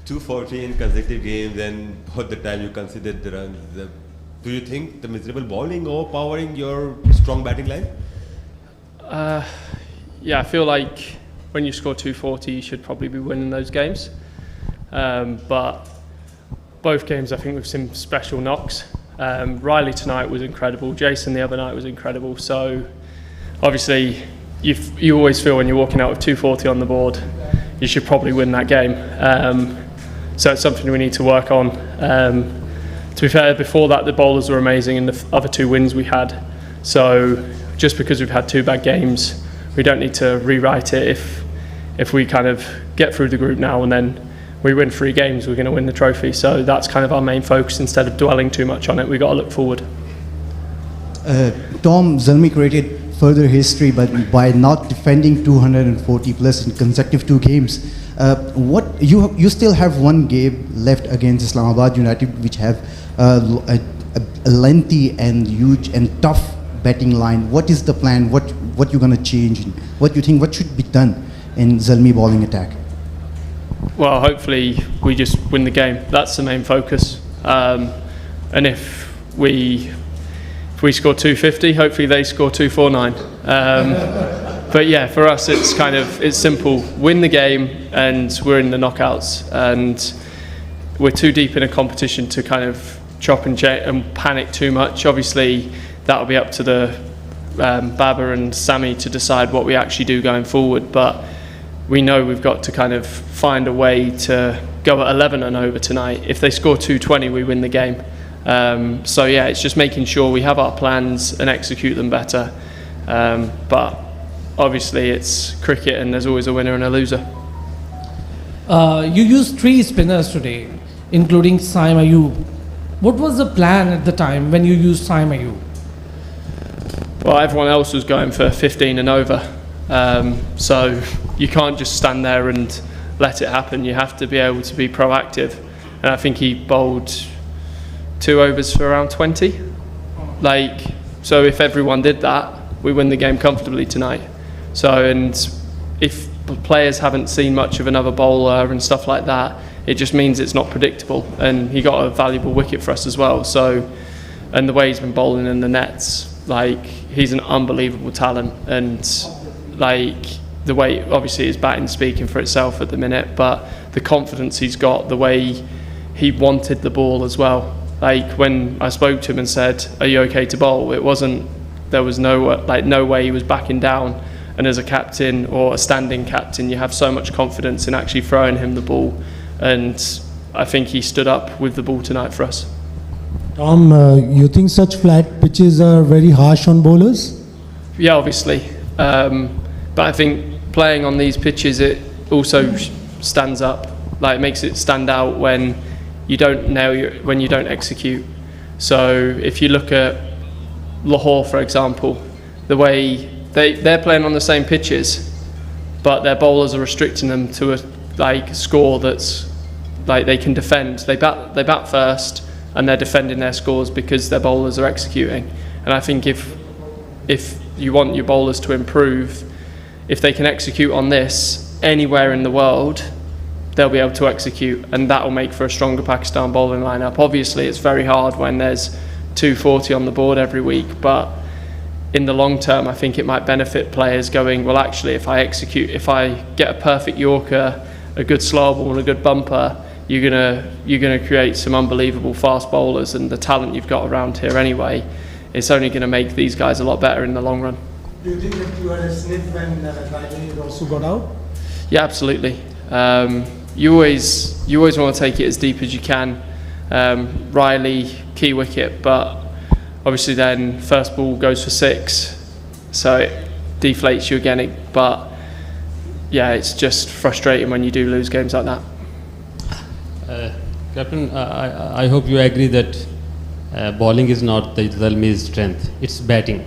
240 in consecutive games, and both the time you considered the runs. Do you think the miserable bowling overpowering your strong batting line? Yeah, I feel like when you score 240, you should probably be winning those games. But both games, I think we've seen special knocks. Riley tonight was incredible. Jason the other night was incredible. So obviously, you always feel when you're walking out with 240 on the board, you should probably win that game. So it's something we need to work on. To be fair, before that, the bowlers were amazing in the other two wins we had. So just because we've had two bad games, we don't need to rewrite it. If we kind of get through the group now and then we win 3 games, we're going to win the trophy. So that's kind of our main focus. Instead of dwelling too much on it, we've got to look forward. Tom, Zalmi created further history, but by not defending 240 plus in consecutive 2 games. What you still have 1 game left against Islamabad United, which have a lengthy and huge and tough batting line. What is the plan? What you're going to change? What you think? What should be done in Zalmi bowling attack? Well, hopefully we just win the game. That's the main focus. And if we score 250, hopefully they score 249. But yeah, for us it's simple. Win the game and we're in the knockouts. And we're too deep in a competition to kind of chop and panic too much. Obviously, that'll be up to the Baba and Sammy to decide what we actually do going forward. But we know we've got to kind of find a way to go at 11 and over tonight. If they score 220, we win the game. So yeah, it's just making sure we have our plans and execute them better. But obviously it's cricket and there's always a winner and a loser. You used 3 spinners today, including Saim Ayub. What was the plan at the time when you used Saim Ayub? Well, everyone else was going for 15 and over. So you can't just stand there and let it happen. You have to be able to be proactive. And I think he bowled 2 overs for around 20. So if everyone did that, we win the game comfortably tonight. So, and if players haven't seen much of another bowler and stuff like that, it just means it's not predictable. And he got a valuable wicket for us as well. So, and the way he's been bowling in the nets, he's an unbelievable talent. And the way, obviously his batting speaking for itself at the minute, but the confidence he's got, the way he wanted the ball as well. When I spoke to him and said, "Are you okay to bowl?" There was no way he was backing down. And as a captain or a standing captain, you have so much confidence in actually throwing him the ball. And I think he stood up with the ball tonight for us. Tom, you think such flat pitches are very harsh on bowlers? Yeah, obviously. But I think playing on these pitches, it also stands up. It makes it stand out when you don't when you don't execute. So if you look at Lahore, for example, the way they're playing on the same pitches, but their bowlers are restricting them to a score that's they can defend. They bat first, and they're defending their scores because their bowlers are executing. And I think if you want your bowlers to improve, if they can execute on this anywhere in the world, they'll be able to execute, and that will make for a stronger Pakistan bowling lineup. Obviously, it's very hard when there's 240 on the board every week, but in the long term, I think it might benefit players going, well, actually, if I get a perfect Yorker, a good slow ball and a good bumper, you're gonna create some unbelievable fast bowlers, and the talent you've got around here anyway, it's only going to make these guys a lot better in the long run. Do you think that you had a sniff when Riley also got out? Yeah, absolutely. You always want to take it as deep as you can. Riley, key wicket, but obviously then first ball goes for 6, so it deflates you again. But yeah, it's just frustrating when you do lose games like that. Captain, I hope you agree that bowling is not the Zalmi's strength; it's batting.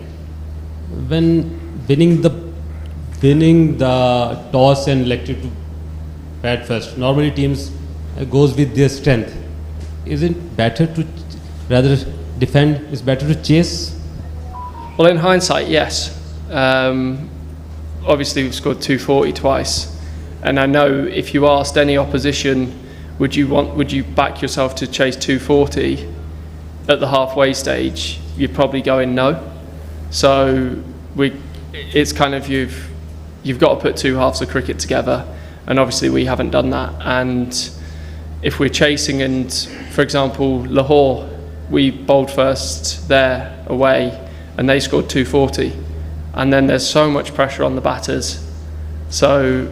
When winning the toss and elected to bat first, normally teams goes with their strength. Isn't better to rather defend? Is better to chase? Well, in hindsight, yes. Obviously, we've scored 240 twice, and I know if you asked any opposition would you back yourself to chase 240 at the halfway stage? You're probably going no. So it's kind of you've got to put two halves of cricket together, and obviously we haven't done that. And if we're chasing, and for example Lahore, we bowled first there away and they scored 240, and then there's so much pressure on the batters, so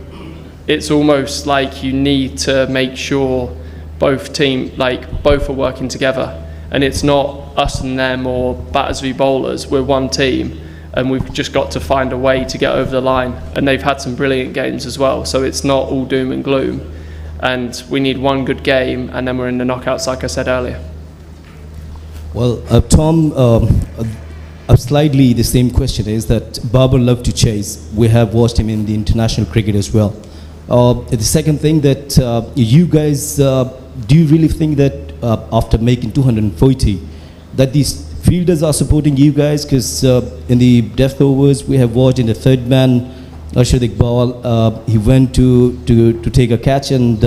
it's almost like you need to make sure both are working together, and it's not us and them or batters v bowlers. We're one team, and we've just got to find a way to get over the line. And they've had some brilliant games as well, so it's not all doom and gloom. And we need one good game, and then we're in the knockouts, like I said earlier. Well, Tom, slightly the same question is that Babar loved to chase. We have watched him in the international cricket as well. The second thing that you guys, do you really think that after making 240, that these fielders are supporting you guys? Because in the death overs, we have watched in the third man, Arshad Iqbal, he went to take a catch and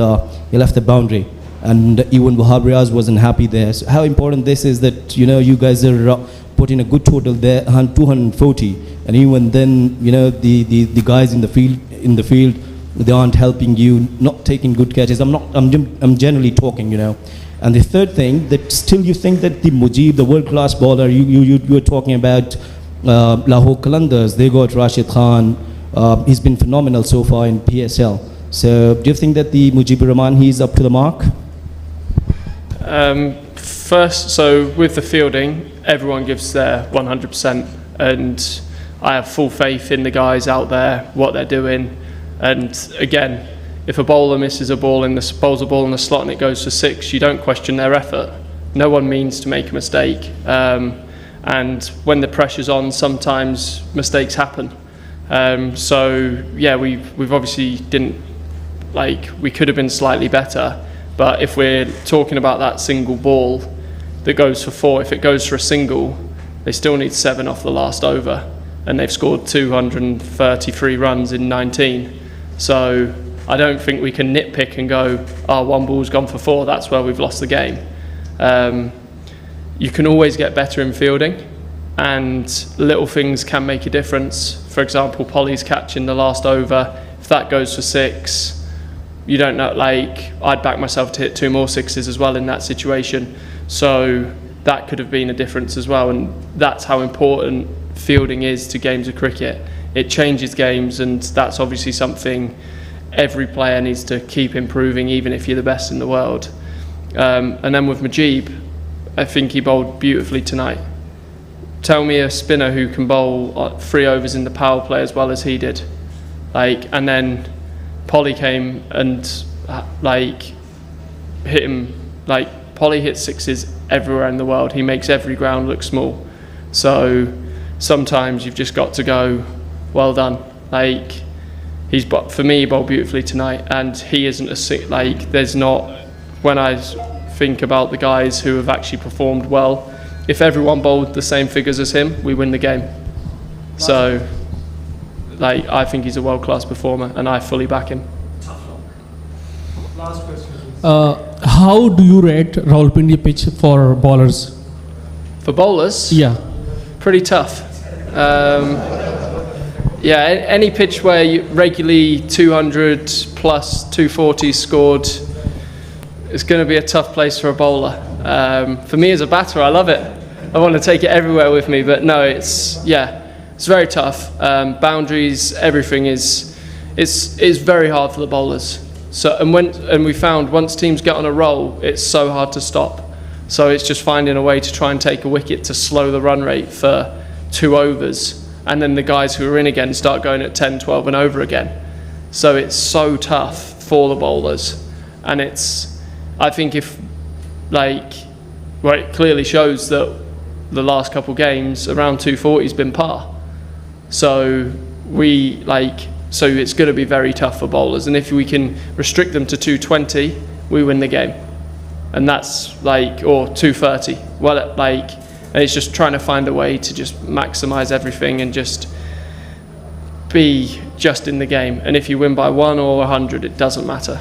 he left the boundary. And even Wahab Riaz wasn't happy there. So how important this is that, you guys are putting a good total there, 240, and even then, the guys in the field, they aren't helping you, not taking good catches. I'm generally talking, And the third thing, that still you think that the Mujib, the world-class bowler, you were talking about Lahore Qalandars, they got Rashid Khan, he's been phenomenal so far in PSL. So do you think that the Mujibur Rahman, he's up to the mark? First, so with the fielding, everyone gives their 100%, and I have full faith in the guys out there, what they're doing. And again, if a bowler misses a ball bowls a ball in the slot and it goes for 6, you don't question their effort. No one means to make a mistake. And when the pressure's on, sometimes mistakes happen. So yeah, we've obviously we could have been slightly better. But if we're talking about that single ball that goes for 4, if it goes for a single, they still need 7 off the last over, and they've scored 233 runs in 19. So I don't think we can nitpick and go, one ball's gone for 4, that's where we've lost the game. You can always get better in fielding, and little things can make a difference. For example, Polly's catch in the last over, if that goes for 6, you don't know, I'd back myself to hit 2 more 6s as well in that situation. So that could have been a difference as well, and that's how important fielding is to games of cricket. It changes games, and that's obviously something every player needs to keep improving, even if you're the best in the world. And then with Mujib, I think he bowled beautifully tonight. Tell me a spinner who can bowl 3 overs in the power play as well as he did. And then Polly came and hit him. Polly hits 6s everywhere in the world. He makes every ground look small. So sometimes you've just got to go, well done. For me, he bowled beautifully tonight, and he isn't there's not, when I think about the guys who have actually performed well, if everyone bowled the same figures as him, we win the game. So I think he's a world-class performer, and I fully back him. Last question, please. How do you rate Rawalpindi pitch for bowlers? For bowlers? Yeah. Pretty tough. Any pitch where you regularly 200 plus 240 scored, it's going to be a tough place for a bowler. For me as a batter, I love it. I want to take it everywhere with me, but no, it's very tough. Boundaries, everything is very hard for the bowlers. So and we found once teams get on a roll, it's so hard to stop. So it's just finding a way to try and take a wicket to slow the run rate for 2 overs, and then the guys who are in again start going at 10, 12 and over again. So it's so tough for the bowlers, and I think it clearly shows that the last couple games around 240 has been par. So so it's going to be very tough for bowlers, and if we can restrict them to 220, we win the game. And that's or 230. And it's just trying to find a way to just maximise everything and just be just in the game. And if you win by 1 or 100, it doesn't matter.